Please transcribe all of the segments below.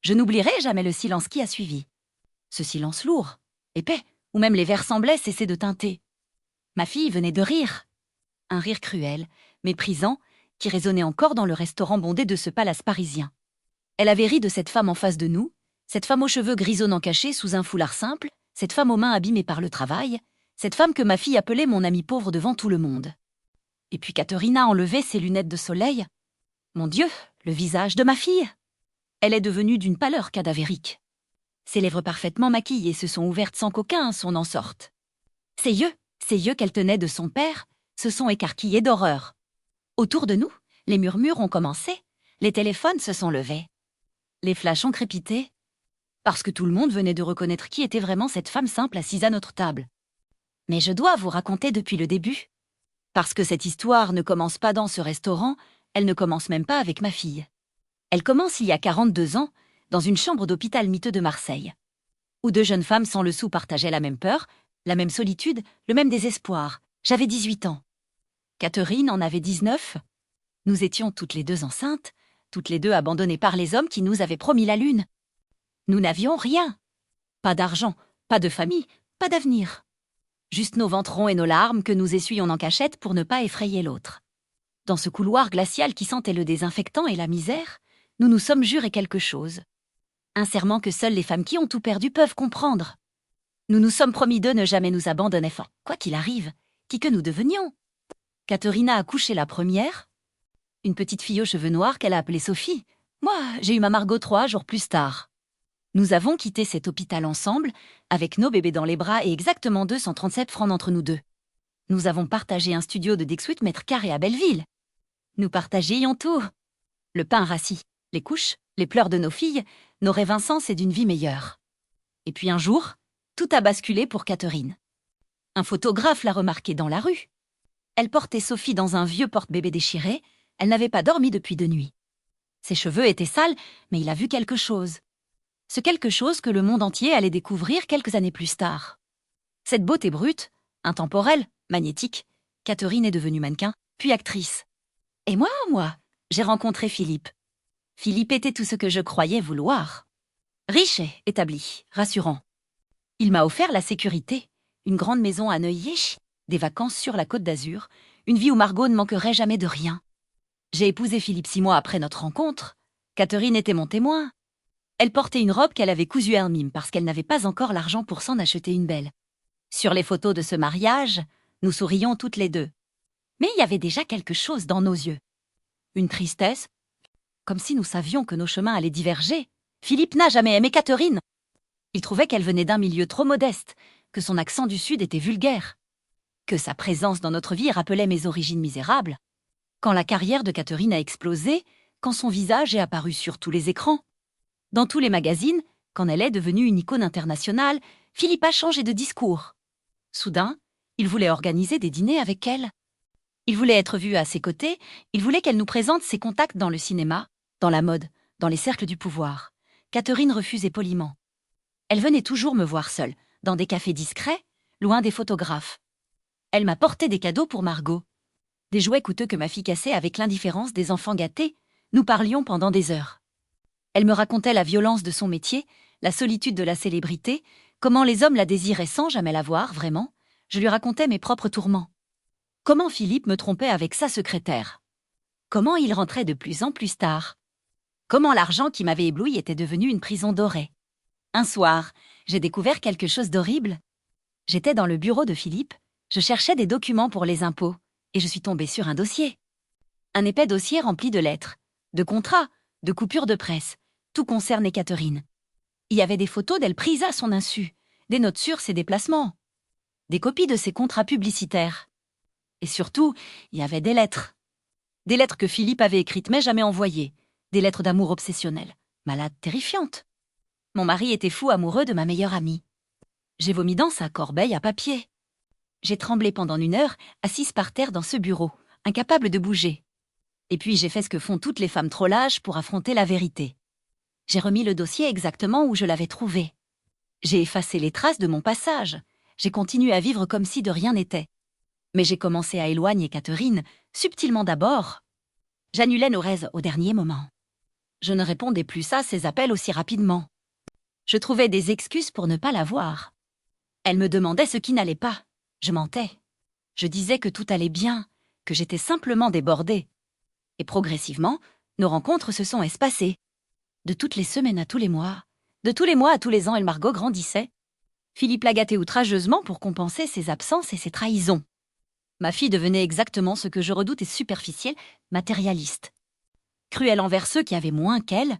Je n'oublierai jamais le silence qui a suivi. Ce silence lourd, épais, où même les vers semblaient cesser de teinter. Ma fille venait de rire. Un rire cruel, méprisant, qui résonnait encore dans le restaurant bondé de ce palace parisien. Elle avait ri de cette femme en face de nous, cette femme aux cheveux grisonnants cachés sous un foulard simple, cette femme aux mains abîmées par le travail, cette femme que ma fille appelait mon amie pauvre devant tout le monde. Et puis Katharina enlevait ses lunettes de soleil. Mon Dieu, le visage de ma fille! Elle est devenue d'une pâleur cadavérique. Ses lèvres parfaitement maquillées se sont ouvertes sans qu'aucun son n'en sorte. Ses yeux qu'elle tenait de son père, se sont écarquillés d'horreur. Autour de nous, les murmures ont commencé, les téléphones se sont levés. Les flashs ont crépité, parce que tout le monde venait de reconnaître qui était vraiment cette femme simple assise à notre table. Mais je dois vous raconter depuis le début. Parce que cette histoire ne commence pas dans ce restaurant, elle ne commence même pas avec ma fille. Elle commence il y a 42 ans, dans une chambre d'hôpital miteux de Marseille, où deux jeunes femmes sans le sou partageaient la même peur, la même solitude, le même désespoir. J'avais 18 ans. Catherine en avait 19. Nous étions toutes les deux enceintes, toutes les deux abandonnées par les hommes qui nous avaient promis la lune. Nous n'avions rien. Pas d'argent, pas de famille, pas d'avenir. Juste nos ventres ronds et nos larmes que nous essuyions en cachette pour ne pas effrayer l'autre. Dans ce couloir glacial qui sentait le désinfectant et la misère, nous nous sommes juré quelque chose. Un serment que seules les femmes qui ont tout perdu peuvent comprendre. Nous nous sommes promis de ne jamais nous abandonner, quoi qu'il arrive, qui que nous devenions. Katharina a couché la première, une petite fille aux cheveux noirs qu'elle a appelée Sophie. Moi, j'ai eu ma Margot 3 jours plus tard. Nous avons quitté cet hôpital ensemble, avec nos bébés dans les bras et exactement 237 francs entre nous deux. Nous avons partagé un studio de 18 mètres carrés à Belleville. Nous partagions tout. Le pain rassis, les couches, les pleurs de nos filles, nos rêves incensés et d'une vie meilleure. Et puis un jour, tout a basculé pour Catherine. Un photographe l'a remarquée dans la rue. Elle portait Sophie dans un vieux porte-bébé déchiré. Elle n'avait pas dormi depuis 2 nuits. Ses cheveux étaient sales, mais il a vu quelque chose. Ce quelque chose que le monde entier allait découvrir quelques années plus tard. Cette beauté brute, intemporelle, magnétique, Catherine est devenue mannequin, puis actrice. Et moi, j'ai rencontré Philippe. Philippe était tout ce que je croyais vouloir. Riche et établi, rassurant. Il m'a offert la sécurité, une grande maison à Neuilly, des vacances sur la Côte d'Azur, une vie où Margot ne manquerait jamais de rien. J'ai épousé Philippe 6 mois après notre rencontre. Catherine était mon témoin. Elle portait une robe qu'elle avait cousue elle-même parce qu'elle n'avait pas encore l'argent pour s'en acheter une belle. Sur les photos de ce mariage, nous sourions toutes les deux. Mais il y avait déjà quelque chose dans nos yeux. Une tristesse, comme si nous savions que nos chemins allaient diverger. Philippe n'a jamais aimé Catherine. Il trouvait qu'elle venait d'un milieu trop modeste, que son accent du Sud était vulgaire, que sa présence dans notre vie rappelait mes origines misérables. Quand la carrière de Catherine a explosé, quand son visage est apparu sur tous les écrans, dans tous les magazines, quand elle est devenue une icône internationale, Philippe a changé de discours. Soudain, il voulait organiser des dîners avec elle. Il voulait être vu à ses côtés, il voulait qu'elle nous présente ses contacts dans le cinéma, dans la mode, dans les cercles du pouvoir. Catherine refusait poliment. Elle venait toujours me voir seule, dans des cafés discrets, loin des photographes. Elle m'a porté des cadeaux pour Margot. Des jouets coûteux que ma fille cassait avec l'indifférence des enfants gâtés. Nous parlions pendant des heures. Elle me racontait la violence de son métier, la solitude de la célébrité, comment les hommes la désiraient sans jamais la voir, vraiment. Je lui racontais mes propres tourments. Comment Philippe me trompait avec sa secrétaire. Comment il rentrait de plus en plus tard. Comment l'argent qui m'avait ébloui était devenu une prison dorée. Un soir, j'ai découvert quelque chose d'horrible. J'étais dans le bureau de Philippe, je cherchais des documents pour les impôts, et je suis tombée sur un dossier. Un épais dossier rempli de lettres, de contrats, de coupures de presse. Tout concernait Catherine. Il y avait des photos d'elle prises à son insu, des notes sur ses déplacements, des copies de ses contrats publicitaires. Et surtout, il y avait des lettres. Des lettres que Philippe avait écrites mais jamais envoyées. Des lettres d'amour obsessionnelles, malades, terrifiantes. Mon mari était fou amoureux de ma meilleure amie. J'ai vomi dans sa corbeille à papier. J'ai tremblé pendant 1 heure, assise par terre dans ce bureau, incapable de bouger. Et puis j'ai fait ce que font toutes les femmes trop lâches pour affronter la vérité. J'ai remis le dossier exactement où je l'avais trouvé. J'ai effacé les traces de mon passage. J'ai continué à vivre comme si de rien n'était. Mais j'ai commencé à éloigner Catherine, subtilement d'abord. J'annulais nos rêves au dernier moment. Je ne répondais plus à ses appels aussi rapidement. Je trouvais des excuses pour ne pas la voir. Elle me demandait ce qui n'allait pas. Je mentais. Je disais que tout allait bien, que j'étais simplement débordée. Et progressivement, nos rencontres se sont espacées. De toutes les semaines à tous les mois, de tous les mois à tous les ans, Margot grandissait. Philippe la gâtait outrageusement pour compenser ses absences et ses trahisons. Ma fille devenait exactement ce que je redoute et superficielle, matérialiste. Cruelle envers ceux qui avaient moins qu'elle.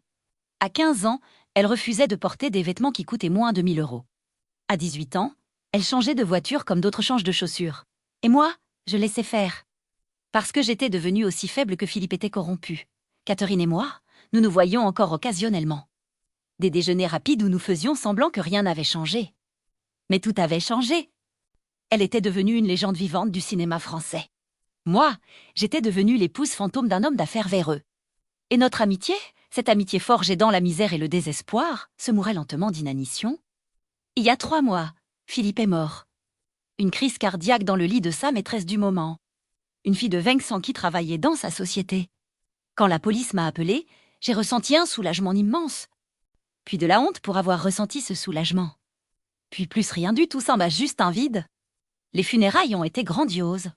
À 15 ans, elle refusait de porter des vêtements qui coûtaient moins de 1 000 €. À 18 ans, elle changeait de voiture comme d'autres changent de chaussures. Et moi, je laissais faire. Parce que j'étais devenue aussi faible que Philippe était corrompu. Catherine et moi, nous nous voyions encore occasionnellement. Des déjeuners rapides où nous faisions semblant que rien n'avait changé. Mais tout avait changé. Elle était devenue une légende vivante du cinéma français. Moi, j'étais devenue l'épouse fantôme d'un homme d'affaires véreux. Et notre amitié, cette amitié forgée dans la misère et le désespoir, se mourait lentement d'inanition. Il y a 3 mois, Philippe est mort. Une crise cardiaque dans le lit de sa maîtresse du moment. Une fille de 20 ans qui travaillait dans sa société. Quand la police m'a appelée, j'ai ressenti un soulagement immense. Puis de la honte pour avoir ressenti ce soulagement. Puis plus rien du tout, ça m'a juste un vide. Les funérailles ont été grandioses.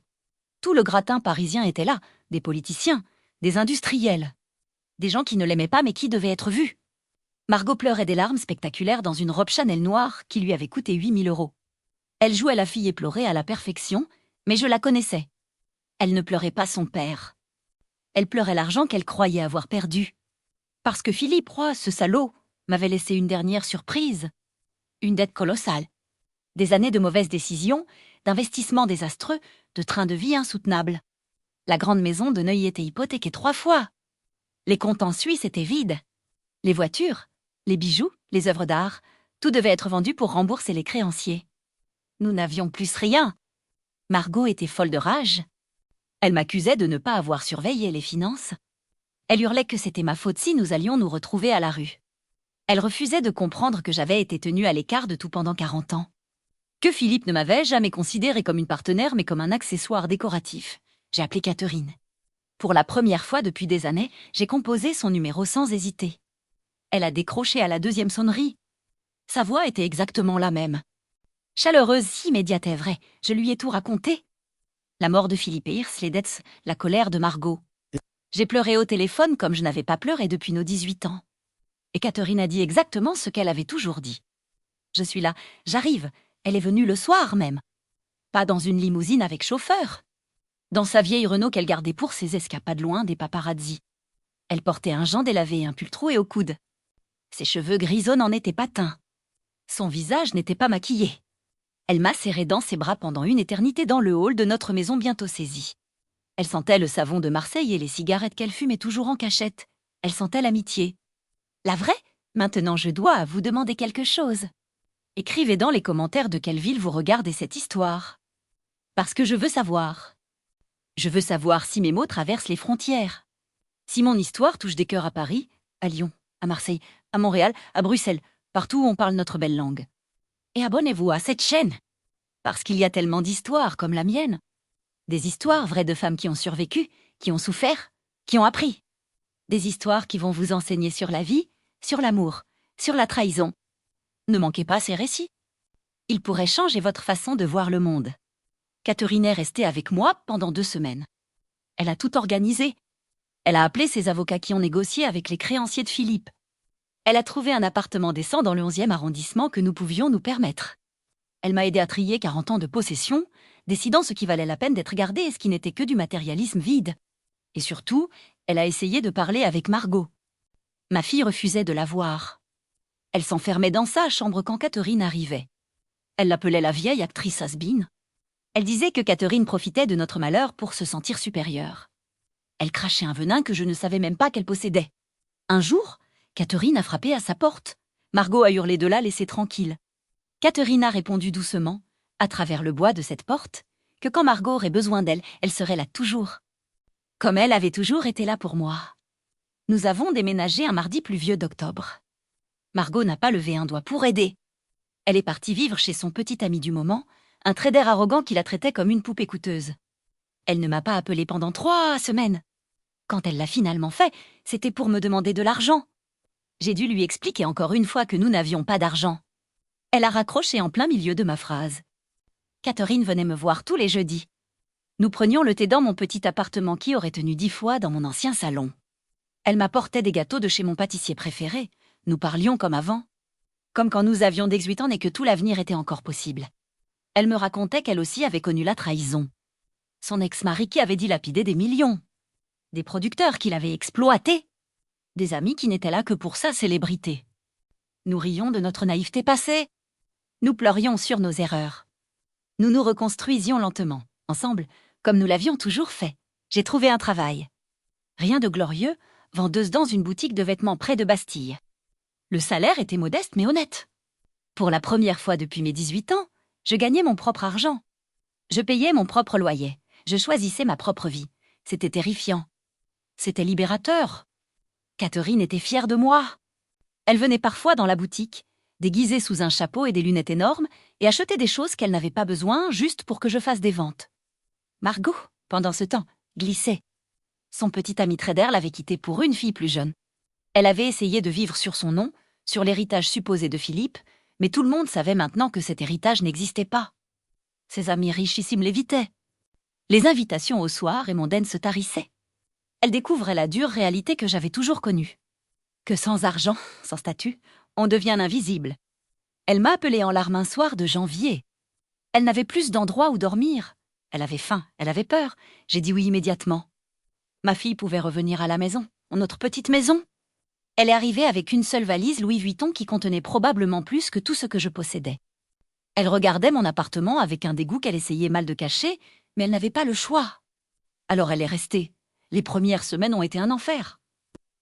Tout le gratin parisien était là, des politiciens, des industriels. Des gens qui ne l'aimaient pas mais qui devaient être vus. Margot pleurait des larmes spectaculaires dans une robe Chanel noire qui lui avait coûté 8 000 €. Elle jouait la fille éplorée à la perfection, mais je la connaissais. Elle ne pleurait pas son père. Elle pleurait l'argent qu'elle croyait avoir perdu. Parce que Philippe Roy, ce salaud, m'avait laissé une dernière surprise. Une dette colossale. Des années de mauvaises décisions, d'investissements désastreux, de trains de vie insoutenables. La grande maison de Neuilly était hypothéquée 3 fois. Les comptes en Suisse étaient vides. Les voitures, les bijoux, les œuvres d'art, tout devait être vendu pour rembourser les créanciers. Nous n'avions plus rien. Margot était folle de rage. Elle m'accusait de ne pas avoir surveillé les finances. Elle hurlait que c'était ma faute si nous allions nous retrouver à la rue. Elle refusait de comprendre que j'avais été tenue à l'écart de tout pendant 40 ans. Que Philippe ne m'avait jamais considérée comme une partenaire mais comme un accessoire décoratif. J'ai appelé Catherine. Pour la première fois depuis des années, j'ai composé son numéro sans hésiter. Elle a décroché à la 2e sonnerie. Sa voix était exactement la même. Chaleureuse, si immédiate est vrai, je lui ai tout raconté. La mort de Philippe Hirsch, les dettes, la colère de Margot. J'ai pleuré au téléphone comme je n'avais pas pleuré depuis nos 18 ans. Et Catherine a dit exactement ce qu'elle avait toujours dit. Je suis là, j'arrive, elle est venue le soir même. Pas dans une limousine avec chauffeur. Dans sa vieille Renault qu'elle gardait pour ses escapades loin des paparazzis. Elle portait un jean délavé et un pull troué au coude. Ses cheveux grisonnants en étaient pas teints. Son visage n'était pas maquillé. Elle m'a serré dans ses bras pendant une éternité dans le hall de notre maison bientôt saisie. Elle sentait le savon de Marseille et les cigarettes qu'elle fumait toujours en cachette. Elle sentait l'amitié. La vraie? Maintenant je dois vous demander quelque chose. Écrivez dans les commentaires de quelle ville vous regardez cette histoire. Parce que je veux savoir. Je veux savoir si mes mots traversent les frontières. Si mon histoire touche des cœurs à Paris, à Lyon, à Marseille, à Montréal, à Bruxelles, partout où on parle notre belle langue. Et abonnez-vous à cette chaîne. Parce qu'il y a tellement d'histoires comme la mienne. Des histoires vraies de femmes qui ont survécu, qui ont souffert, qui ont appris. Des histoires qui vont vous enseigner sur la vie, sur l'amour, sur la trahison. Ne manquez pas ces récits. Ils pourraient changer votre façon de voir le monde. Catherine est restée avec moi pendant 2 semaines. Elle a tout organisé. Elle a appelé ses avocats qui ont négocié avec les créanciers de Philippe. Elle a trouvé un appartement décent dans le 11e arrondissement que nous pouvions nous permettre. Elle m'a aidé à trier 40 ans de possession, décidant ce qui valait la peine d'être gardé et ce qui n'était que du matérialisme vide. Et surtout, elle a essayé de parler avec Margot. Ma fille refusait de la voir. Elle s'enfermait dans sa chambre quand Catherine arrivait. Elle l'appelait la vieille actrice has-been. Elle disait que Catherine profitait de notre malheur pour se sentir supérieure. Elle crachait un venin que je ne savais même pas qu'elle possédait. Un jour, Catherine a frappé à sa porte. Margot a hurlé de là, laissée tranquille. Catherine a répondu doucement, à travers le bois de cette porte, que quand Margot aurait besoin d'elle, elle serait là toujours. Comme elle avait toujours été là pour moi. Nous avons déménagé un mardi pluvieux d'octobre. Margot n'a pas levé un doigt pour aider. Elle est partie vivre chez son petit ami du moment, un trader arrogant qui la traitait comme une poupée coûteuse. Elle ne m'a pas appelée pendant 3 semaines. Quand elle l'a finalement fait, c'était pour me demander de l'argent. J'ai dû lui expliquer encore une fois que nous n'avions pas d'argent. Elle a raccroché en plein milieu de ma phrase. Catherine venait me voir tous les jeudis. Nous prenions le thé dans mon petit appartement qui aurait tenu 10 fois dans mon ancien salon. Elle m'apportait des gâteaux de chez mon pâtissier préféré. Nous parlions comme avant. Comme quand nous avions 18 ans et que tout l'avenir était encore possible. Elle me racontait qu'elle aussi avait connu la trahison. Son ex-mari qui avait dilapidé des millions. Des producteurs qui l'avaient exploité. Des amis qui n'étaient là que pour sa célébrité. Nous rions de notre naïveté passée. Nous pleurions sur nos erreurs. Nous nous reconstruisions lentement, ensemble, comme nous l'avions toujours fait. J'ai trouvé un travail. Rien de glorieux, vendeuse dans une boutique de vêtements près de Bastille. Le salaire était modeste mais honnête. Pour la première fois depuis mes 18 ans, je gagnais mon propre argent. Je payais mon propre loyer. Je choisissais ma propre vie. C'était terrifiant. C'était libérateur. Catherine était fière de moi. Elle venait parfois dans la boutique, déguisée sous un chapeau et des lunettes énormes, et achetait des choses qu'elle n'avait pas besoin juste pour que je fasse des ventes. Margot, pendant ce temps, glissait. Son petit ami trader l'avait quittée pour une fille plus jeune. Elle avait essayé de vivre sur son nom, sur l'héritage supposé de Philippe, mais tout le monde savait maintenant que cet héritage n'existait pas. Ses amis richissimes l'évitaient. Les invitations au soir et mondaines se tarissaient. Elle découvrait la dure réalité que j'avais toujours connue. Que sans argent, sans statut, on devient invisible. Elle m'a appelée en larmes un soir de janvier. Elle n'avait plus d'endroit où dormir. Elle avait faim, elle avait peur. J'ai dit oui immédiatement. Ma fille pouvait revenir à la maison, notre petite maison. Elle est arrivée avec une seule valise Louis Vuitton qui contenait probablement plus que tout ce que je possédais. Elle regardait mon appartement avec un dégoût qu'elle essayait mal de cacher, mais elle n'avait pas le choix. Alors elle est restée. Les premières semaines ont été un enfer.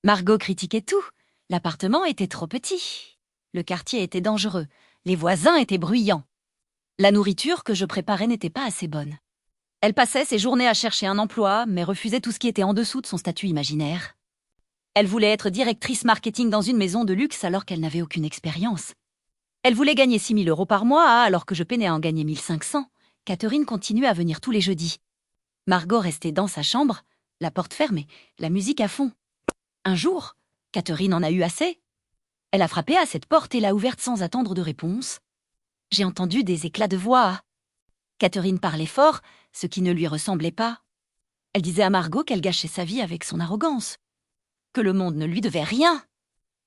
Margot critiquait tout. L'appartement était trop petit. Le quartier était dangereux. Les voisins étaient bruyants. La nourriture que je préparais n'était pas assez bonne. Elle passait ses journées à chercher un emploi, mais refusait tout ce qui était en dessous de son statut imaginaire. Elle voulait être directrice marketing dans une maison de luxe alors qu'elle n'avait aucune expérience. Elle voulait gagner 6 000 € par mois alors que je peinais à en gagner 1 500. Catherine continuait à venir tous les jeudis. Margot restait dans sa chambre, la porte fermée, la musique à fond. Un jour, Catherine en a eu assez. Elle a frappé à cette porte et l'a ouverte sans attendre de réponse. J'ai entendu des éclats de voix. Catherine parlait fort, ce qui ne lui ressemblait pas. Elle disait à Margot qu'elle gâchait sa vie avec son arrogance, que le monde ne lui devait rien,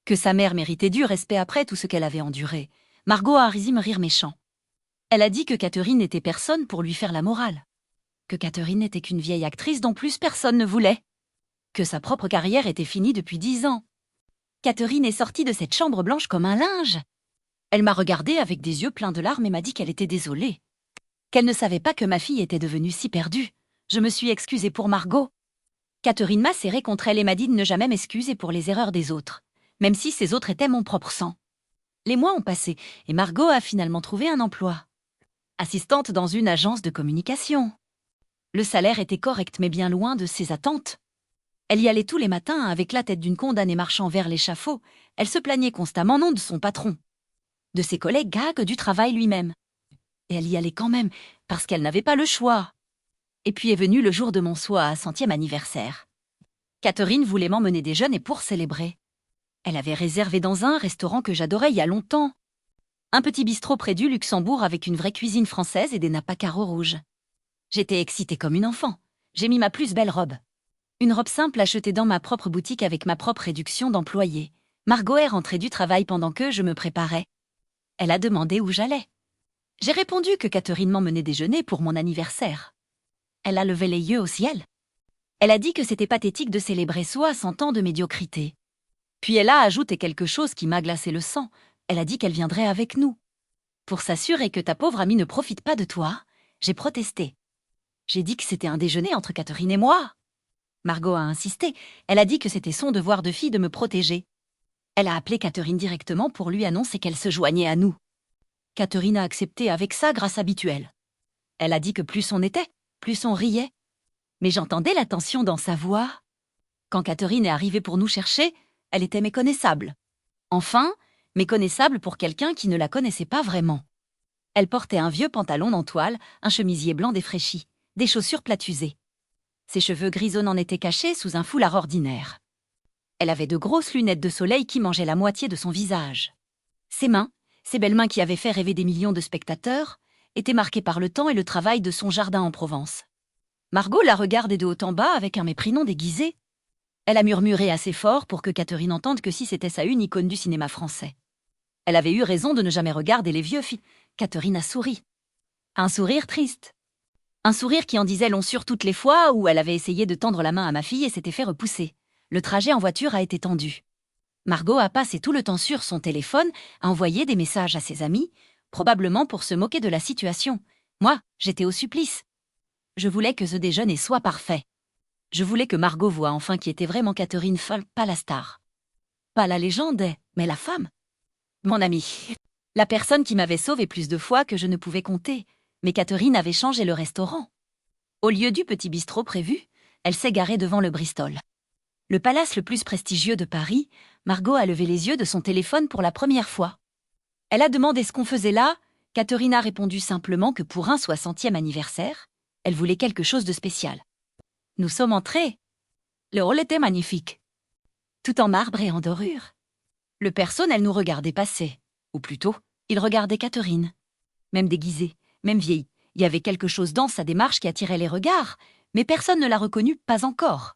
que sa mère méritait du respect après tout ce qu'elle avait enduré. Margot a risé me rire méchant. Elle a dit que Catherine n'était personne pour lui faire la morale, que Catherine n'était qu'une vieille actrice dont plus personne ne voulait, que sa propre carrière était finie depuis 10 ans. Catherine est sortie de cette chambre blanche comme un linge. Elle m'a regardée avec des yeux pleins de larmes et m'a dit qu'elle était désolée, qu'elle ne savait pas que ma fille était devenue si perdue. Je me suis excusée pour Margot. Catherine m'a serré contre elle et m'a dit de ne jamais m'excuser pour les erreurs des autres, même si ces autres étaient mon propre sang. Les mois ont passé et Margot a finalement trouvé un emploi. Assistante dans une agence de communication. Le salaire était correct mais bien loin de ses attentes. Elle y allait tous les matins avec la tête d'une condamnée marchant vers l'échafaud. Elle se plaignait constamment non de son patron, de ses collègues gags, du travail lui-même. Et elle y allait quand même, parce qu'elle n'avait pas le choix. Et puis est venu le jour de mon 60e anniversaire. Catherine voulait m'emmener déjeuner pour célébrer. Elle avait réservé dans un restaurant que j'adorais il y a longtemps. Un petit bistrot près du Luxembourg avec une vraie cuisine française et des nappes à carreaux rouges. J'étais excitée comme une enfant. J'ai mis ma plus belle robe. Une robe simple achetée dans ma propre boutique avec ma propre réduction d'employés. Margot est rentrée du travail pendant que je me préparais. Elle a demandé où j'allais. J'ai répondu que Catherine m'emmenait déjeuner pour mon anniversaire. Elle a levé les yeux au ciel. Elle a dit que c'était pathétique de célébrer 60 ans de médiocrité. Puis elle a ajouté quelque chose qui m'a glacé le sang. Elle a dit qu'elle viendrait avec nous. Pour s'assurer que ta pauvre amie ne profite pas de toi, j'ai protesté. J'ai dit que c'était un déjeuner entre Catherine et moi. Margot a insisté. Elle a dit que c'était son devoir de fille de me protéger. Elle a appelé Catherine directement pour lui annoncer qu'elle se joignait à nous. Catherine a accepté avec sa grâce habituelle. Elle a dit que plus on était, plus on riait. Mais j'entendais la tension dans sa voix. Quand Catherine est arrivée pour nous chercher, elle était méconnaissable. Enfin, méconnaissable pour quelqu'un qui ne la connaissait pas vraiment. Elle portait un vieux pantalon en toile, un chemisier blanc défraîchi, des chaussures platusées. Ses cheveux grisonnants étaient cachés sous un foulard ordinaire. Elle avait de grosses lunettes de soleil qui mangeaient la moitié de son visage. Ses mains, ces belles mains qui avaient fait rêver des millions de spectateurs, étaient marquées par le temps et le travail de son jardin en Provence. Margot la regardait de haut en bas avec un mépris non déguisé. Elle a murmuré assez fort pour que Catherine entende que si c'était sa une icône du cinéma français. Elle avait eu raison de ne jamais regarder les vieux films. Catherine a souri. Un sourire triste. Un sourire qui en disait long sur toutes les fois où elle avait essayé de tendre la main à ma fille et s'était fait repousser. Le trajet en voiture a été tendu. Margot a passé tout le temps sur son téléphone à envoyer des messages à ses amis, probablement pour se moquer de la situation. Moi, j'étais au supplice. Je voulais que ce déjeuner soit parfait. Je voulais que Margot voie enfin qui était vraiment Catherine folle, pas la star. Pas la légende, mais la femme. Mon amie. La personne qui m'avait sauvée plus de fois que je ne pouvais compter. Mais Catherine avait changé le restaurant. Au lieu du petit bistrot prévu, elle s'est garée devant le Bristol. Le palace le plus prestigieux de Paris, Margot a levé les yeux de son téléphone pour la première fois. Elle a demandé ce qu'on faisait là. Catherine a répondu simplement que pour un 60e anniversaire, elle voulait quelque chose de spécial. Nous sommes entrés. Le hall était magnifique. Tout en marbre et en dorure. Le personnel nous regardait passer. Ou plutôt, il regardait Catherine. Même déguisée, même vieille, il y avait quelque chose dans sa démarche qui attirait les regards, mais personne ne l'a reconnue, pas encore.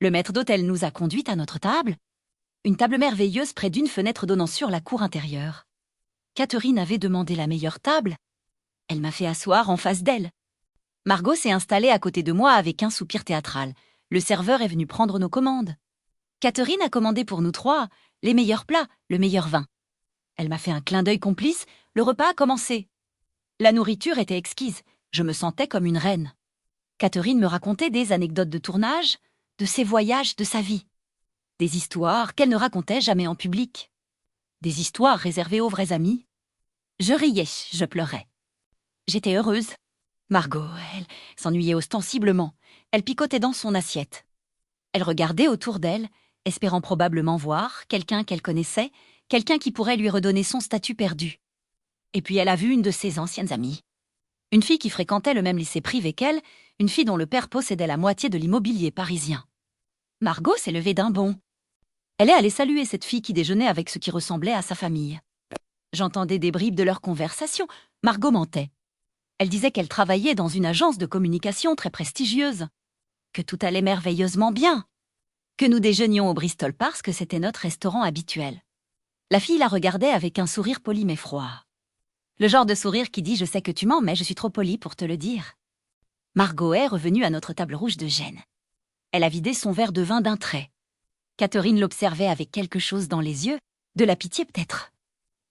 Le maître d'hôtel nous a conduites à notre table. Une table merveilleuse près d'une fenêtre donnant sur la cour intérieure. Catherine avait demandé la meilleure table. Elle m'a fait asseoir en face d'elle. Margot s'est installée à côté de moi avec un soupir théâtral. Le serveur est venu prendre nos commandes. Catherine a commandé pour nous trois les meilleurs plats, le meilleur vin. Elle m'a fait un clin d'œil complice, le repas a commencé. La nourriture était exquise, je me sentais comme une reine. Catherine me racontait des anecdotes de tournage, de ses voyages, de sa vie. Des histoires qu'elle ne racontait jamais en public. Des histoires réservées aux vrais amis. Je riais, je pleurais. J'étais heureuse. Margot, elle s'ennuyait ostensiblement. Elle picotait dans son assiette. Elle regardait autour d'elle, espérant probablement voir quelqu'un qu'elle connaissait, quelqu'un qui pourrait lui redonner son statut perdu. Et puis elle a vu une de ses anciennes amies. Une fille qui fréquentait le même lycée privé qu'elle, une fille dont le père possédait la moitié de l'immobilier parisien. Margot s'est levée d'un bond. Elle est allée saluer cette fille qui déjeunait avec ce qui ressemblait à sa famille. J'entendais des bribes de leur conversation. Margot mentait. Elle disait qu'elle travaillait dans une agence de communication très prestigieuse, que tout allait merveilleusement bien, que nous déjeunions au Bristol parce que c'était notre restaurant habituel. La fille la regardait avec un sourire poli mais froid. Le genre de sourire qui dit « Je sais que tu mens, mais je suis trop polie pour te le dire ». Margot est revenue à notre table rouge de Gênes. Elle a vidé son verre de vin d'un trait. Catherine l'observait avec quelque chose dans les yeux, de la pitié peut-être.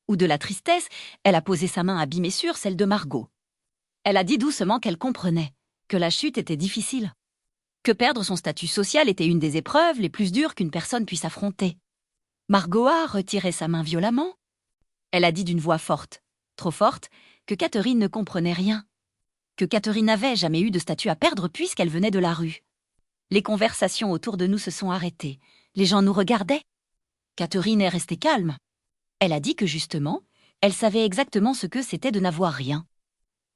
Ou de la tristesse, elle a posé sa main abîmée sur celle de Margot. Elle a dit doucement qu'elle comprenait, que la chute était difficile, que perdre son statut social était une des épreuves les plus dures qu'une personne puisse affronter. Margot a retiré sa main violemment. Elle a dit d'une voix forte, trop forte, que Catherine ne comprenait rien, que Catherine n'avait jamais eu de statut à perdre puisqu'elle venait de la rue. Les conversations autour de nous se sont arrêtées. Les gens nous regardaient. Catherine est restée calme. Elle a dit que justement, elle savait exactement ce que c'était de n'avoir rien.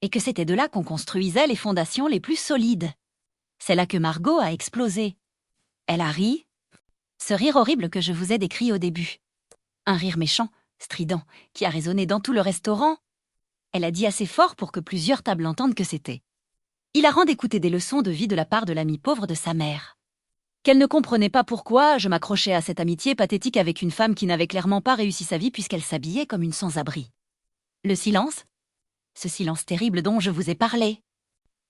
Et que c'était de là qu'on construisait les fondations les plus solides. C'est là que Margot a explosé. Elle a ri. Ce rire horrible que je vous ai décrit au début. Un rire méchant, strident, qui a résonné dans tout le restaurant. Elle a dit assez fort pour que plusieurs tables entendent que c'était hilarant d'écouter des leçons de vie de la part de l'amie pauvre de sa mère. Qu'elle ne comprenait pas pourquoi je m'accrochais à cette amitié pathétique avec une femme qui n'avait clairement pas réussi sa vie puisqu'elle s'habillait comme une sans-abri. Le silence, ce silence terrible dont je vous ai parlé.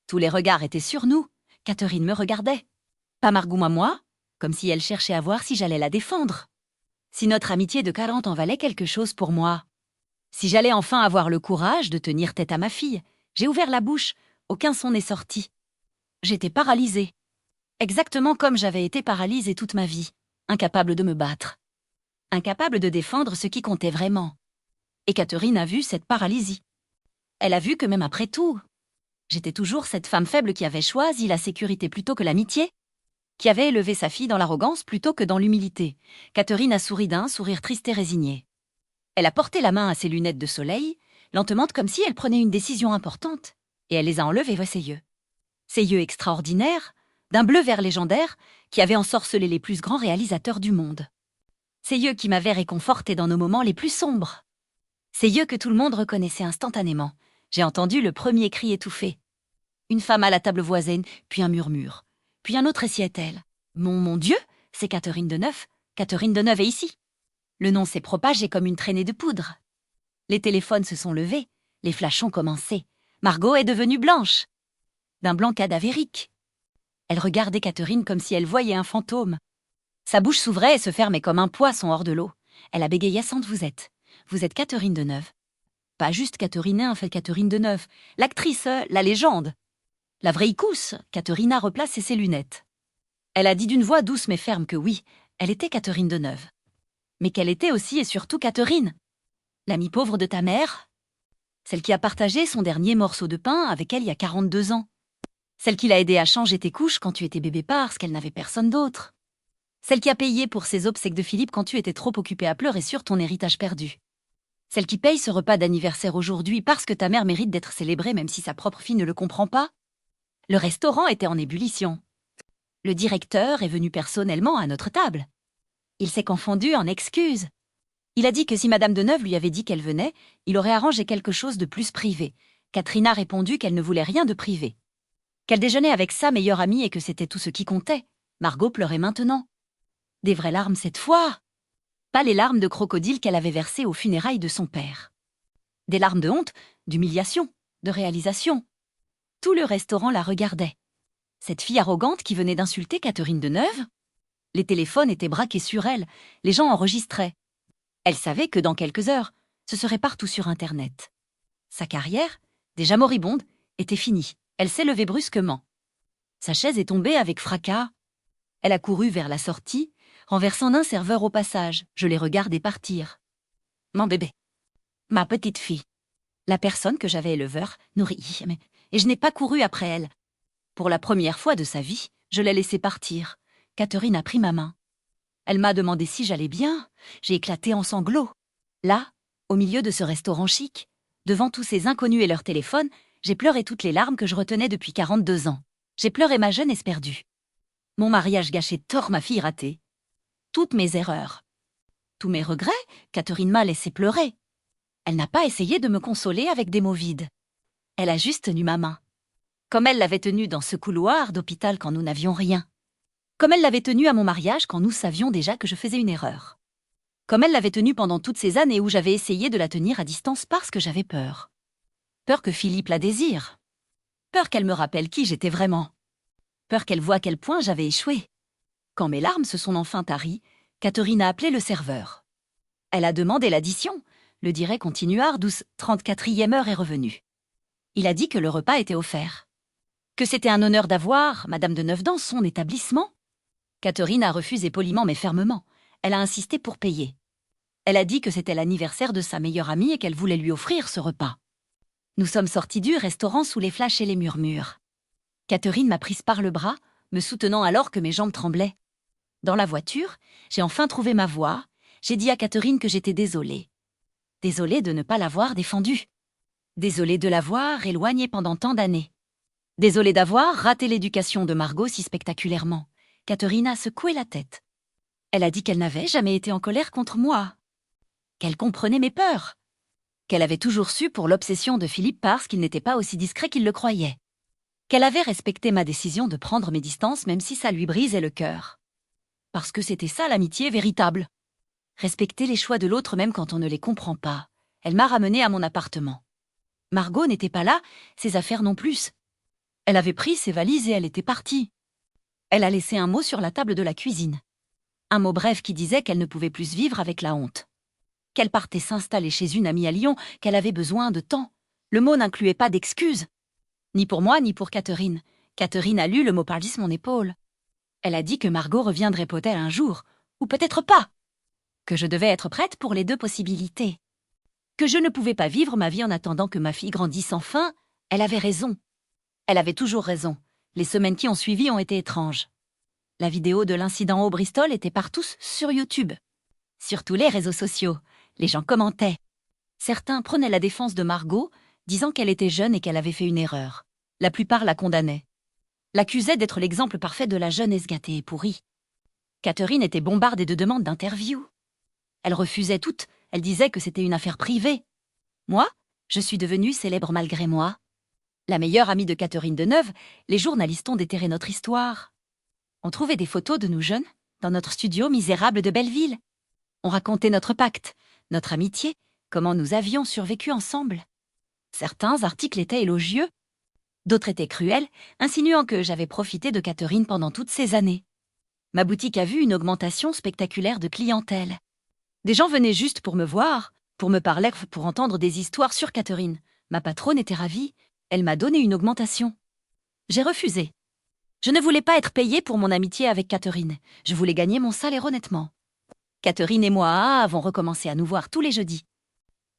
Tous les regards étaient sur nous. Catherine me regardait. Pas Margot à moi, comme si elle cherchait à voir si j'allais la défendre. Si notre amitié de 40 ans valait quelque chose pour moi. Si j'allais enfin avoir le courage de tenir tête à ma fille. J'ai ouvert la bouche, aucun son n'est sorti. J'étais paralysée. Exactement comme j'avais été paralysée toute ma vie, incapable de me battre. Incapable de défendre ce qui comptait vraiment. Et Catherine a vu cette paralysie. Elle a vu que même après tout, j'étais toujours cette femme faible qui avait choisi la sécurité plutôt que l'amitié, qui avait élevé sa fille dans l'arrogance plutôt que dans l'humilité. Catherine a souri d'un sourire triste et résigné. Elle a porté la main à ses lunettes de soleil, lentement comme si elle prenait une décision importante, et elle les a enlevées vers ses yeux. Ses yeux extraordinaires, d'un bleu vert légendaire qui avait ensorcelé les plus grands réalisateurs du monde. Ces yeux qui m'avaient réconforté dans nos moments les plus sombres. Ces yeux que tout le monde reconnaissait instantanément. J'ai entendu le premier cri étouffé. Une femme à la table voisine, puis un murmure. Puis un autre essayait-elle. Mon Dieu, c'est Catherine Deneuve. Catherine Deneuve est ici. Le nom s'est propagé comme une traînée de poudre. Les téléphones se sont levés, les flashs ont commencé. Margot est devenue blanche. D'un blanc cadavérique. Elle regardait Catherine comme si elle voyait un fantôme. Sa bouche s'ouvrait et se fermait comme un poisson hors de l'eau. Elle a bégayé sans vous êtes. Vous êtes Catherine Deneuve. Pas juste Catherine, fait Catherine Deneuve. L'actrice, la légende. La vraie icousse, Catherine a replacé ses lunettes. Elle a dit d'une voix douce mais ferme que oui, elle était Catherine Deneuve. Mais qu'elle était aussi et surtout Catherine. L'amie pauvre de ta mère. Celle qui a partagé son dernier morceau de pain avec elle il y a 42 ans. Celle qui l'a aidé à changer tes couches quand tu étais bébé parce qu'elle n'avait personne d'autre. Celle qui a payé pour ses obsèques de Philippe quand tu étais trop occupé à pleurer sur ton héritage perdu. Celle qui paye ce repas d'anniversaire aujourd'hui parce que ta mère mérite d'être célébrée même si sa propre fille ne le comprend pas. Le restaurant était en ébullition. Le directeur est venu personnellement à notre table. Il s'est confondu en excuses. Il a dit que si Madame Deneuve lui avait dit qu'elle venait, il aurait arrangé quelque chose de plus privé. Catherine a répondu qu'elle ne voulait rien de privé. Qu'elle déjeunait avec sa meilleure amie et que c'était tout ce qui comptait. Margot pleurait maintenant. Des vraies larmes cette fois. Pas les larmes de crocodile qu'elle avait versées aux funérailles de son père. Des larmes de honte, d'humiliation, de réalisation. Tout le restaurant la regardait. Cette fille arrogante qui venait d'insulter Catherine Deneuve. Les téléphones étaient braqués sur elle, les gens enregistraient. Elle savait que dans quelques heures, ce serait partout sur Internet. Sa carrière, déjà moribonde, était finie. Elle s'est levée brusquement. Sa chaise est tombée avec fracas. Elle a couru vers la sortie, renversant un serveur au passage. Je l'ai regardé partir. Mon bébé. Ma petite fille. La personne que j'avais éleveur, nourrie, et je n'ai pas couru après elle. Pour la première fois de sa vie, je l'ai laissée partir. Catherine a pris ma main. Elle m'a demandé si j'allais bien. J'ai éclaté en sanglots. Là, au milieu de ce restaurant chic, devant tous ces inconnus et leurs téléphones, j'ai pleuré toutes les larmes que je retenais depuis 42 ans. J'ai pleuré ma jeunesse perdue. Mon mariage gâché tort ma fille ratée. Toutes mes erreurs. Tous mes regrets, Catherine m'a laissé pleurer. Elle n'a pas essayé de me consoler avec des mots vides. Elle a juste tenu ma main. Comme elle l'avait tenue dans ce couloir d'hôpital quand nous n'avions rien. Comme elle l'avait tenue à mon mariage quand nous savions déjà que je faisais une erreur. Comme elle l'avait tenue pendant toutes ces années où j'avais essayé de la tenir à distance parce que j'avais peur. Peur que Philippe la désire. Peur qu'elle me rappelle qui j'étais vraiment. Peur qu'elle voie à quel point j'avais échoué. Quand mes larmes se sont enfin taries, Catherine a appelé le serveur. Elle a demandé l'addition. Le direct continuar d'où 34e heure est revenue. Il a dit que le repas était offert. Que c'était un honneur d'avoir Madame Deneuve dans son établissement. Catherine a refusé poliment mais fermement. Elle a insisté pour payer. Elle a dit que c'était l'anniversaire de sa meilleure amie et qu'elle voulait lui offrir ce repas. Nous sommes sortis du restaurant sous les flashs et les murmures. Catherine m'a prise par le bras, me soutenant alors que mes jambes tremblaient. Dans la voiture, j'ai enfin trouvé ma voix. J'ai dit à Catherine que j'étais désolée. Désolée de ne pas l'avoir défendue. Désolée de l'avoir éloignée pendant tant d'années. Désolée d'avoir raté l'éducation de Margot si spectaculairement. Catherine a secoué la tête. Elle a dit qu'elle n'avait jamais été en colère contre moi. Qu'elle comprenait mes peurs. Qu'elle avait toujours su pour l'obsession de Philippe parce qu'il n'était pas aussi discret qu'il le croyait. Qu'elle avait respecté ma décision de prendre mes distances même si ça lui brisait le cœur. Parce que c'était ça l'amitié véritable. Respecter les choix de l'autre même quand on ne les comprend pas. Elle m'a ramenée à mon appartement. Margot n'était pas là, ses affaires non plus. Elle avait pris ses valises et elle était partie. Elle a laissé un mot sur la table de la cuisine. Un mot bref qui disait qu'elle ne pouvait plus vivre avec la honte. Qu'elle partait s'installer chez une amie à Lyon, qu'elle avait besoin de temps. Le mot n'incluait pas d'excuses. Ni pour moi, ni pour Catherine. Catherine a lu le mot par-dessus mon épaule. Elle a dit que Margot reviendrait peut-être un jour, ou peut-être pas. Que je devais être prête pour les deux possibilités. Que je ne pouvais pas vivre ma vie en attendant que ma fille grandisse enfin. Elle avait raison. Elle avait toujours raison. Les semaines qui ont suivi ont été étranges. La vidéo de l'incident au Bristol était partout sur YouTube. Sur tous les réseaux sociaux, les gens commentaient. Certains prenaient la défense de Margot, disant qu'elle était jeune et qu'elle avait fait une erreur. La plupart la condamnaient. l'accusait d'être l'exemple parfait de la jeunesse gâtée et pourrie. Catherine était bombardée de demandes d'interview. Elle refusait toutes, elle disait que c'était une affaire privée. Moi, je suis devenue célèbre malgré moi. La meilleure amie de Catherine Deneuve, les journalistes ont déterré notre histoire. On trouvait des photos de nous jeunes dans notre studio misérable de Belleville. On racontait notre pacte, notre amitié, comment nous avions survécu ensemble. Certains articles étaient élogieux, d'autres étaient cruels, insinuant que j'avais profité de Catherine pendant toutes ces années. Ma boutique a vu une augmentation spectaculaire de clientèle. Des gens venaient juste pour me voir, pour me parler, pour entendre des histoires sur Catherine. Ma patronne était ravie, elle m'a donné une augmentation. J'ai refusé. Je ne voulais pas être payée pour mon amitié avec Catherine. Je voulais gagner mon salaire honnêtement. Catherine et moi avons recommencé à nous voir tous les jeudis.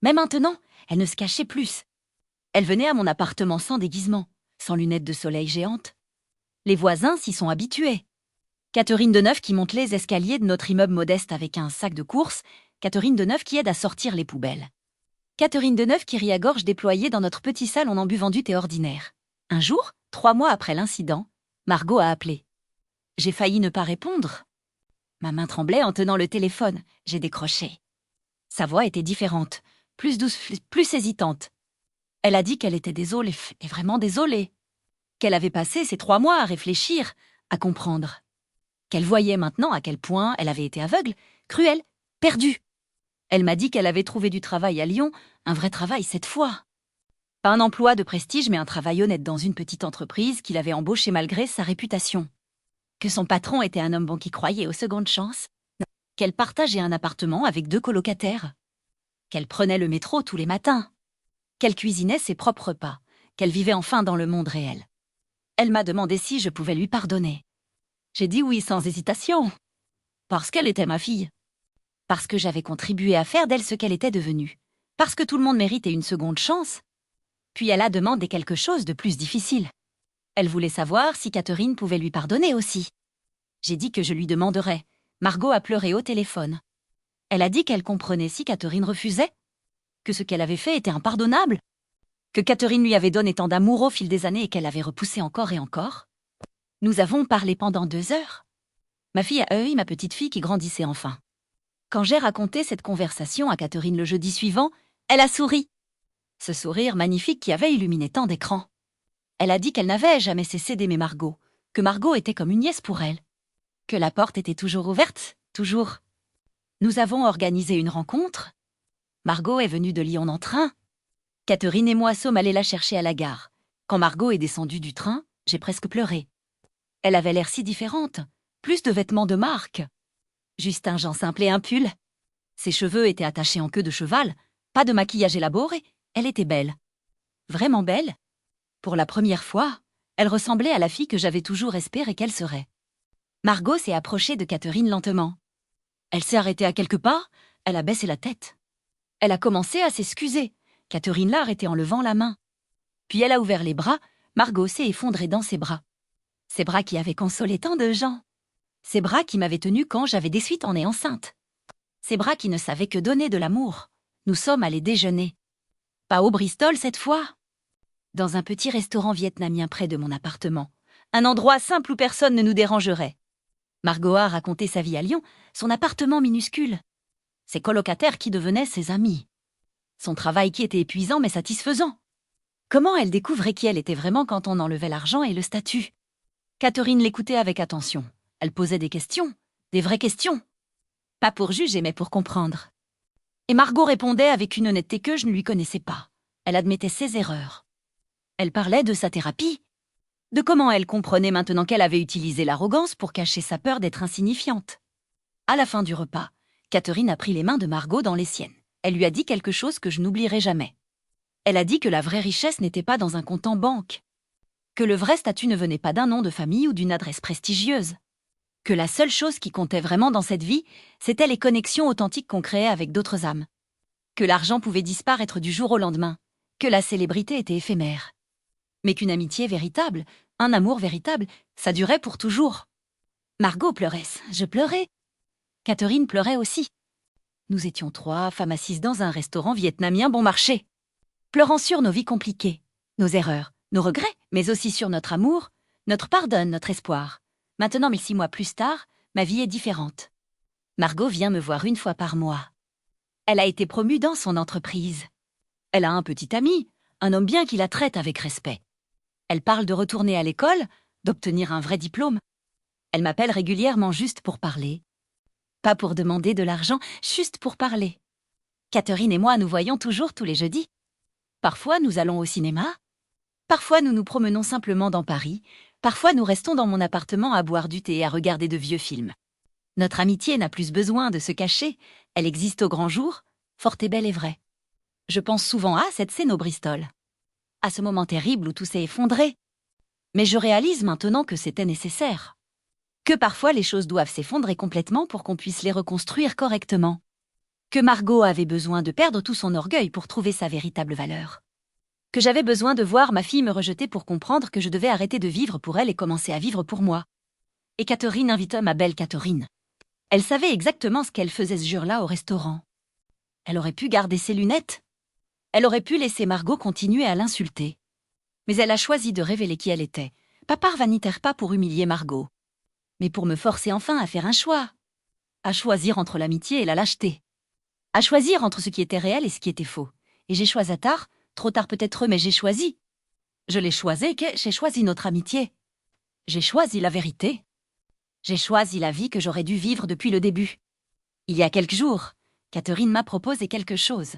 Mais maintenant, elle ne se cachait plus. Elle venait à mon appartement sans déguisement, sans lunettes de soleil géantes. Les voisins s'y sont habitués. Catherine Deneuve qui monte les escaliers de notre immeuble modeste avec un sac de courses, Catherine Deneuve qui aide à sortir les poubelles. Catherine Deneuve qui rit à gorge déployée dans notre petit salon en buvant du thé ordinaire. Un jour, 3 mois après l'incident, Margot a appelé. J'ai failli ne pas répondre. Ma main tremblait en tenant le téléphone. J'ai décroché. Sa voix était différente, plus douce, plus hésitante. Elle a dit qu'elle était désolée, et vraiment désolée. Qu'elle avait passé ces 3 mois à réfléchir, à comprendre. Qu'elle voyait maintenant à quel point elle avait été aveugle, cruelle, perdue. Elle m'a dit qu'elle avait trouvé du travail à Lyon, un vrai travail cette fois. Pas un emploi de prestige, mais un travail honnête dans une petite entreprise qu'il avait embauché malgré sa réputation. Que son patron était un homme bon qui croyait aux secondes chances. Qu'elle partageait un appartement avec 2 colocataires. Qu'elle prenait le métro tous les matins. Qu'elle cuisinait ses propres repas. Qu'elle vivait enfin dans le monde réel. Elle m'a demandé si je pouvais lui pardonner. J'ai dit oui sans hésitation. Parce qu'elle était ma fille. Parce que j'avais contribué à faire d'elle ce qu'elle était devenue. Parce que tout le monde méritait une seconde chance. Puis elle a demandé quelque chose de plus difficile. Elle voulait savoir si Catherine pouvait lui pardonner aussi. J'ai dit que je lui demanderais. Margot a pleuré au téléphone. Elle a dit qu'elle comprenait si Catherine refusait, que ce qu'elle avait fait était impardonnable, que Catherine lui avait donné tant d'amour au fil des années et qu'elle avait repoussé encore et encore. Nous avons parlé pendant 2 heures. Ma fille a eu ma petite fille qui grandissait enfin. Quand j'ai raconté cette conversation à Catherine le jeudi suivant, elle a souri. Ce sourire magnifique qui avait illuminé tant d'écrans. Elle a dit qu'elle n'avait jamais cessé d'aimer Margot, que Margot était comme une nièce pour elle, que la porte était toujours ouverte, toujours. Nous avons organisé une rencontre. Margot est venue de Lyon en train. Catherine et moi sommes allés la chercher à la gare. Quand Margot est descendue du train, j'ai presque pleuré. Elle avait l'air si différente, plus de vêtements de marque. Juste un jean simple et un pull. Ses cheveux étaient attachés en queue de cheval, pas de maquillage élaboré, elle était belle. Vraiment belle. Pour la première fois, elle ressemblait à la fille que j'avais toujours espéré qu'elle serait. Margot s'est approchée de Catherine lentement. Elle s'est arrêtée à quelques pas, elle a baissé la tête. Elle a commencé à s'excuser. Catherine l'a arrêtée en levant la main. Puis elle a ouvert les bras, Margot s'est effondrée dans ses bras. Ses bras qui avaient consolé tant de gens. Ses bras qui m'avaient tenue quand j'avais des suites en née enceinte. Ses bras qui ne savaient que donner de l'amour. Nous sommes allés déjeuner. Pas au Bristol cette fois. Dans un petit restaurant vietnamien près de mon appartement. Un endroit simple où personne ne nous dérangerait. Margot a raconté sa vie à Lyon, son appartement minuscule. Ses colocataires qui devenaient ses amis. Son travail qui était épuisant mais satisfaisant. Comment elle découvrait qui elle était vraiment quand on enlevait l'argent et le statut? Catherine l'écoutait avec attention. Elle posait des questions, des vraies questions. Pas pour juger mais pour comprendre. Et Margot répondait avec une honnêteté que je ne lui connaissais pas. Elle admettait ses erreurs. Elle parlait de sa thérapie, de comment elle comprenait maintenant qu'elle avait utilisé l'arrogance pour cacher sa peur d'être insignifiante. À la fin du repas, Catherine a pris les mains de Margot dans les siennes. Elle lui a dit quelque chose que je n'oublierai jamais. Elle a dit que la vraie richesse n'était pas dans un compte en banque, que le vrai statut ne venait pas d'un nom de famille ou d'une adresse prestigieuse, que la seule chose qui comptait vraiment dans cette vie, c'était les connexions authentiques qu'on créait avec d'autres âmes, que l'argent pouvait disparaître du jour au lendemain, que la célébrité était éphémère, mais qu'une amitié véritable, un amour véritable, ça durait pour toujours. Margot pleurait, je pleurais. Catherine pleurait aussi. Nous étions 3 femmes assises dans un restaurant vietnamien bon marché, pleurant sur nos vies compliquées, nos erreurs, nos regrets, mais aussi sur notre amour, Notre pardonne, notre espoir. Maintenant, 6 mois plus tard, ma vie est différente. Margot vient me voir une fois par mois. Elle a été promue dans son entreprise. Elle a un petit ami, un homme bien qui la traite avec respect. Elle parle de retourner à l'école, d'obtenir un vrai diplôme. Elle m'appelle régulièrement juste pour parler. Pas pour demander de l'argent, juste pour parler. Catherine et moi nous voyons toujours tous les jeudis. Parfois nous allons au cinéma. Parfois nous nous promenons simplement dans Paris. Parfois nous restons dans mon appartement à boire du thé et à regarder de vieux films. Notre amitié n'a plus besoin de se cacher. Elle existe au grand jour, forte et belle et vraie. Je pense souvent à cette scène au Bristol. À ce moment terrible où tout s'est effondré. Mais je réalise maintenant que c'était nécessaire. Que parfois les choses doivent s'effondrer complètement pour qu'on puisse les reconstruire correctement. Que Margot avait besoin de perdre tout son orgueil pour trouver sa véritable valeur. Que j'avais besoin de voir ma fille me rejeter pour comprendre que je devais arrêter de vivre pour elle et commencer à vivre pour moi. Et Catherine invita ma belle Catherine. Elle savait exactement ce qu'elle faisait ce jour-là au restaurant. Elle aurait pu garder ses lunettes. Elle aurait pu laisser Margot continuer à l'insulter. Mais elle a choisi de révéler qui elle était, pas par vanitaire, pas pour humilier Margot, mais pour me forcer enfin à faire un choix. À choisir entre l'amitié et la lâcheté. À choisir entre ce qui était réel et ce qui était faux. Et j'ai choisi tard, trop tard peut-être, mais j'ai choisi. Je l'ai choisi, que j'ai choisi notre amitié. J'ai choisi la vérité. J'ai choisi la vie que j'aurais dû vivre depuis le début. Il y a quelques jours, Catherine m'a proposé quelque chose.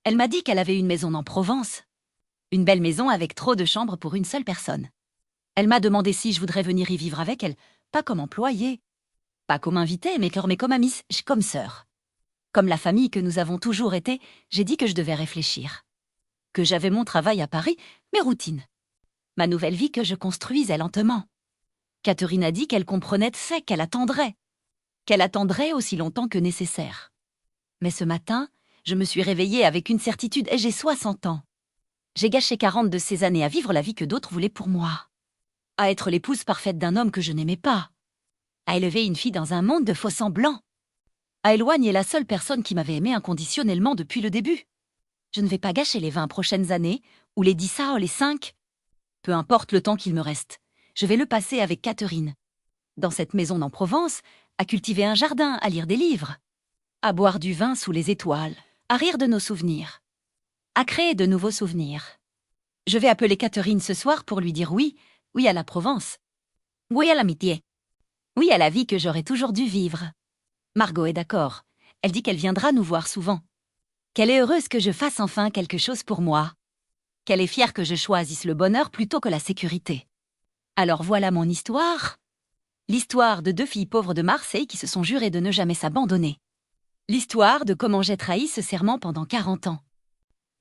Elle m'a dit qu'elle avait une maison en Provence. Une belle maison avec trop de chambres pour une seule personne. Elle m'a demandé si je voudrais venir y vivre avec elle, pas comme employée. Pas comme invitée, mais comme amie, comme sœur. Comme la famille que nous avons toujours été, j'ai dit que je devais réfléchir. Que j'avais mon travail à Paris, mes routines. Ma nouvelle vie que je construisais lentement. Catherine a dit qu'elle comprenait, c'est qu'elle attendrait. Qu'elle attendrait aussi longtemps que nécessaire. Mais ce matin, je me suis réveillée avec une certitude et j'ai 60 ans. J'ai gâché 40 de ces années à vivre la vie que d'autres voulaient pour moi. À être l'épouse parfaite d'un homme que je n'aimais pas. À élever une fille dans un monde de faux semblants. À éloigner la seule personne qui m'avait aimé inconditionnellement depuis le début. Je ne vais pas gâcher les 20 prochaines années, ou les 10 ou les 5. Peu importe le temps qu'il me reste. Je vais le passer avec Catherine. Dans cette maison en Provence, à cultiver un jardin, à lire des livres. À boire du vin sous les étoiles, à rire de nos souvenirs. À créer de nouveaux souvenirs. Je vais appeler Catherine ce soir pour lui dire oui, oui à la Provence. Oui à l'amitié. Oui à la vie que j'aurais toujours dû vivre. Margot est d'accord. Elle dit qu'elle viendra nous voir souvent. Qu'elle est heureuse que je fasse enfin quelque chose pour moi. Qu'elle est fière que je choisisse le bonheur plutôt que la sécurité. Alors voilà mon histoire. L'histoire de 2 filles pauvres de Marseille qui se sont jurées de ne jamais s'abandonner. L'histoire de comment j'ai trahi ce serment pendant 40 ans.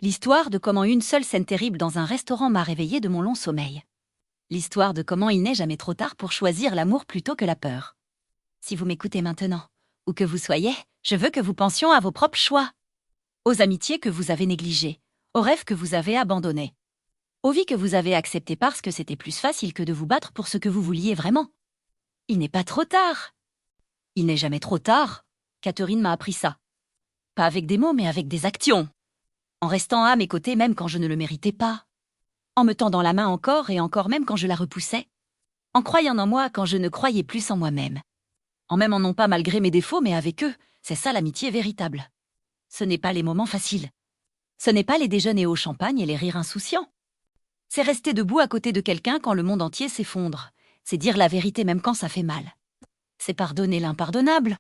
L'histoire de comment une seule scène terrible dans un restaurant m'a réveillée de mon long sommeil. L'histoire de comment il n'est jamais trop tard pour choisir l'amour plutôt que la peur. Si vous m'écoutez maintenant, où que vous soyez, je veux que vous pensiez à vos propres choix. Aux amitiés que vous avez négligées, aux rêves que vous avez abandonnés. Aux vies que vous avez acceptées parce que c'était plus facile que de vous battre pour ce que vous vouliez vraiment. Il n'est pas trop tard. Il n'est jamais trop tard. Catherine m'a appris ça. Pas avec des mots, mais avec des actions. En restant à mes côtés même quand je ne le méritais pas. En me tendant la main encore et encore même quand je la repoussais. En croyant en moi quand je ne croyais plus en moi-même. En m'aimant non pas malgré mes défauts, mais avec eux. C'est ça l'amitié véritable. Ce n'est pas les moments faciles. Ce n'est pas les déjeuners au champagne et les rires insouciants. C'est rester debout à côté de quelqu'un quand le monde entier s'effondre. C'est dire la vérité même quand ça fait mal. C'est pardonner l'impardonnable.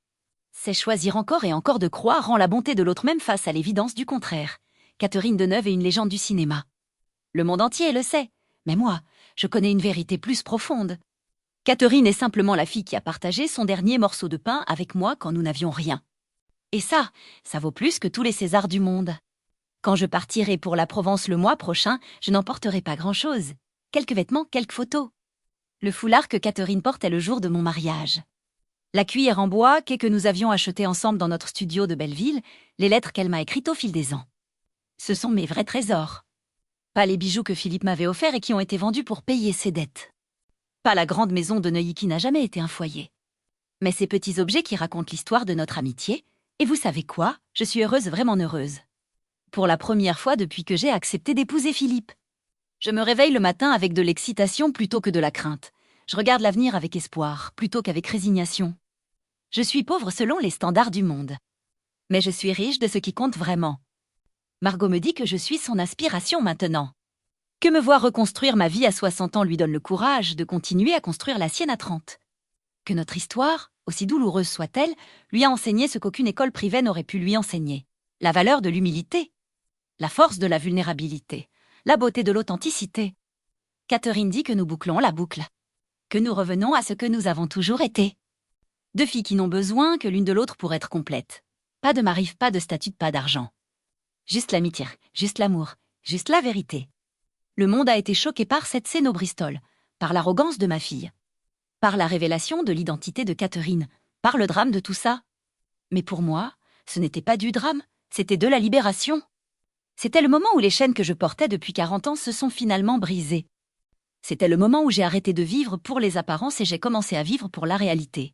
C'est choisir encore et encore de croire en la bonté de l'autre même face à l'évidence du contraire. Catherine Deneuve est une légende du cinéma. Le monde entier le sait. Mais moi, je connais une vérité plus profonde. Catherine est simplement la fille qui a partagé son dernier morceau de pain avec moi quand nous n'avions rien. Et ça vaut plus que tous les Césars du monde. Quand je partirai pour la Provence le mois prochain, je n'emporterai pas grand-chose. Quelques vêtements, quelques photos. Le foulard que Catherine portait le jour de mon mariage. La cuillère en bois que nous avions achetée ensemble dans notre studio de Belleville, les lettres qu'elle m'a écrites au fil des ans. Ce sont mes vrais trésors. Pas les bijoux que Philippe m'avait offerts et qui ont été vendus pour payer ses dettes. Pas la grande maison de Neuilly qui n'a jamais été un foyer. Mais ces petits objets qui racontent l'histoire de notre amitié. Et vous savez quoi? Je suis heureuse, vraiment heureuse. Pour la première fois depuis que j'ai accepté d'épouser Philippe. Je me réveille le matin avec de l'excitation plutôt que de la crainte. Je regarde l'avenir avec espoir plutôt qu'avec résignation. Je suis pauvre selon les standards du monde. Mais je suis riche de ce qui compte vraiment. Margot me dit que je suis son aspiration maintenant. Que me voir reconstruire ma vie à 60 ans lui donne le courage de continuer à construire la sienne à 30. Que notre histoire, aussi douloureuse soit-elle, lui a enseigné ce qu'aucune école privée n'aurait pu lui enseigner. La valeur de l'humilité, la force de la vulnérabilité, la beauté de l'authenticité. Catherine dit que nous bouclons la boucle. Que nous revenons à ce que nous avons toujours été. Deux filles qui n'ont besoin que l'une de l'autre pour être complètes. Pas de mari, pas de statut, pas d'argent. Juste l'amitié, juste l'amour, juste la vérité. Le monde a été choqué par cette scène au Bristol, par l'arrogance de ma fille, par la révélation de l'identité de Catherine, par le drame de tout ça. Mais pour moi, ce n'était pas du drame, c'était de la libération. C'était le moment où les chaînes que je portais depuis 40 ans se sont finalement brisées. C'était le moment où j'ai arrêté de vivre pour les apparences et j'ai commencé à vivre pour la réalité.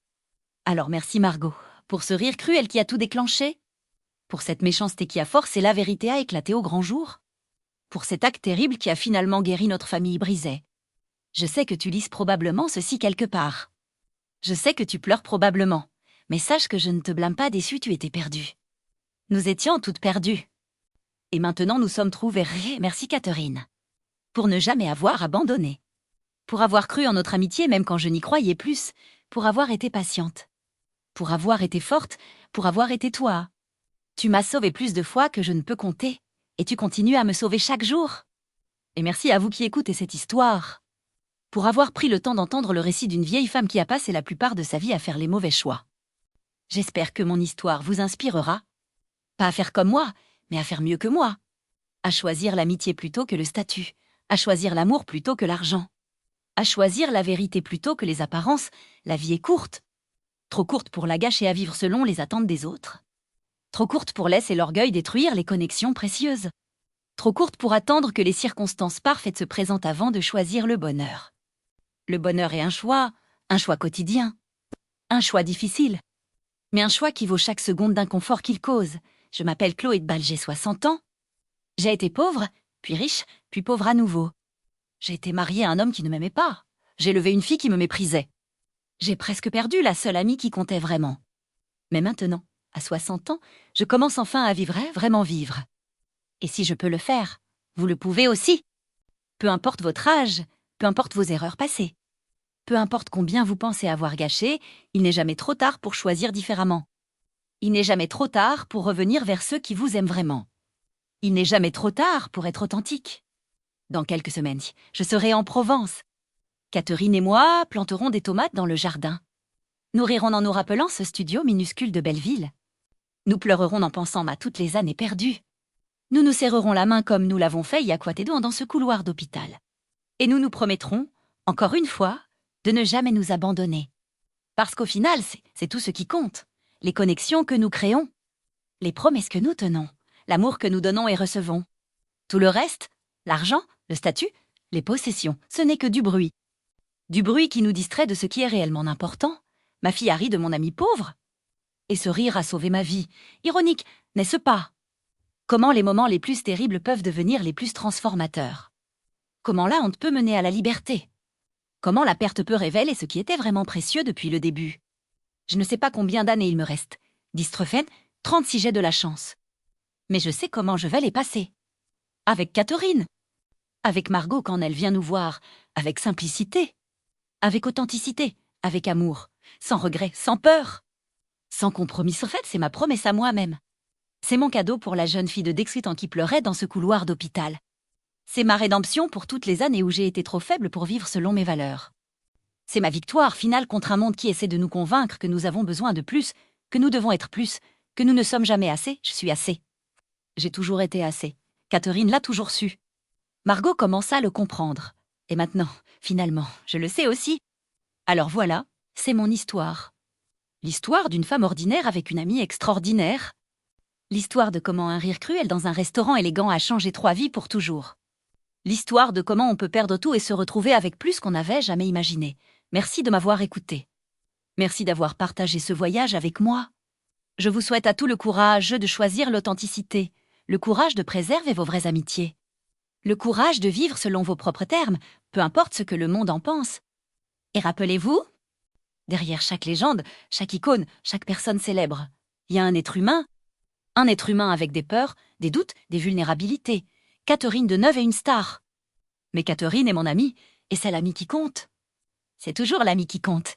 Alors merci Margot, pour ce rire cruel qui a tout déclenché, pour cette méchanceté qui a forcé la vérité à éclater au grand jour, pour cet acte terrible qui a finalement guéri notre famille brisée. Je sais que tu lises probablement ceci quelque part. Je sais que tu pleures probablement, mais sache que je ne te blâme pas, déçu, tu étais perdue. Nous étions toutes perdues. Et maintenant nous sommes trouvées, merci Catherine. Pour ne jamais avoir abandonné. Pour avoir cru en notre amitié même quand je n'y croyais plus. Pour avoir été patiente. Pour avoir été forte. Pour avoir été toi. Tu m'as sauvée plus de fois que je ne peux compter. Et tu continues à me sauver chaque jour. Et merci à vous qui écoutez cette histoire. Pour avoir pris le temps d'entendre le récit d'une vieille femme qui a passé la plupart de sa vie à faire les mauvais choix. J'espère que mon histoire vous inspirera. Pas à faire comme moi, mais à faire mieux que moi. À choisir l'amitié plutôt que le statut. À choisir l'amour plutôt que l'argent. À choisir la vérité plutôt que les apparences. La vie est courte. Trop courte pour la gâcher à vivre selon les attentes des autres. Trop courte pour laisser l'orgueil détruire les connexions précieuses. Trop courte pour attendre que les circonstances parfaites se présentent avant de choisir le bonheur. Le bonheur est un choix quotidien. Un choix difficile. Mais un choix qui vaut chaque seconde d'inconfort qu'il cause. Je m'appelle Chloé de Bâle, j'ai 60 ans. J'ai été pauvre, puis riche, puis pauvre à nouveau. J'ai été mariée à un homme qui ne m'aimait pas. J'ai élevé une fille qui me méprisait. J'ai presque perdu la seule amie qui comptait vraiment. Mais maintenant, à 60 ans, je commence enfin à vivre, vraiment vivre. Et si je peux le faire, vous le pouvez aussi. Peu importe votre âge, peu importe vos erreurs passées. Peu importe combien vous pensez avoir gâché, il n'est jamais trop tard pour choisir différemment. Il n'est jamais trop tard pour revenir vers ceux qui vous aiment vraiment. Il n'est jamais trop tard pour être authentique. Dans quelques semaines, je serai en Provence. Catherine et moi planterons des tomates dans le jardin. Nous rirons en nous rappelant ce studio minuscule de Belleville. Nous pleurerons en pensant à toutes les années perdues. Nous nous serrerons la main comme nous l'avons fait il y a Quatedon dans ce couloir d'hôpital. Et nous nous promettrons, encore une fois, de ne jamais nous abandonner. Parce qu'au final, c'est tout ce qui compte. Les connexions que nous créons. Les promesses que nous tenons. L'amour que nous donnons et recevons. Tout le reste, l'argent, le statut, les possessions, ce n'est que du bruit. Du bruit qui nous distrait de ce qui est réellement important. Ma fille a ri de mon ami pauvre. Et ce rire a sauvé ma vie. Ironique, n'est-ce pas? Comment les moments les plus terribles peuvent devenir les plus transformateurs? Comment la honte peut mener à la liberté? Comment la perte peut révéler ce qui était vraiment précieux depuis le début? Je ne sais pas combien d'années il me reste. Dystrephène, 36 j'ai de la chance. Mais je sais comment je vais les passer. Avec Catherine. Avec Margot quand elle vient nous voir. Avec simplicité. Avec authenticité. Avec amour. Sans regret, sans peur. Sans compromis. En fait, c'est ma promesse à moi-même. C'est mon cadeau pour la jeune fille de Dexter qui pleurait dans ce couloir d'hôpital. C'est ma rédemption pour toutes les années où j'ai été trop faible pour vivre selon mes valeurs. C'est ma victoire finale contre un monde qui essaie de nous convaincre que nous avons besoin de plus, que nous devons être plus, que nous ne sommes jamais assez. Je suis assez. J'ai toujours été assez. Catherine l'a toujours su. Margot commença à le comprendre. Et maintenant, finalement, je le sais aussi. Alors voilà, c'est mon histoire. L'histoire d'une femme ordinaire avec une amie extraordinaire. L'histoire de comment un rire cruel dans un restaurant élégant a changé 3 vies pour toujours. L'histoire de comment on peut perdre tout et se retrouver avec plus qu'on n'avait jamais imaginé. Merci de m'avoir écouté. Merci d'avoir partagé ce voyage avec moi. Je vous souhaite à tout le courage de choisir l'authenticité, le courage de préserver vos vraies amitiés, Le courage de vivre selon vos propres termes, peu importe ce que le monde en pense. Et rappelez-vous, derrière chaque légende, chaque icône, chaque personne célèbre, il y a un être humain avec des peurs, des doutes, des vulnérabilités. Catherine Deneuve est une star. Mais Catherine est mon amie, et c'est l'amie qui compte. C'est toujours l'amie qui compte.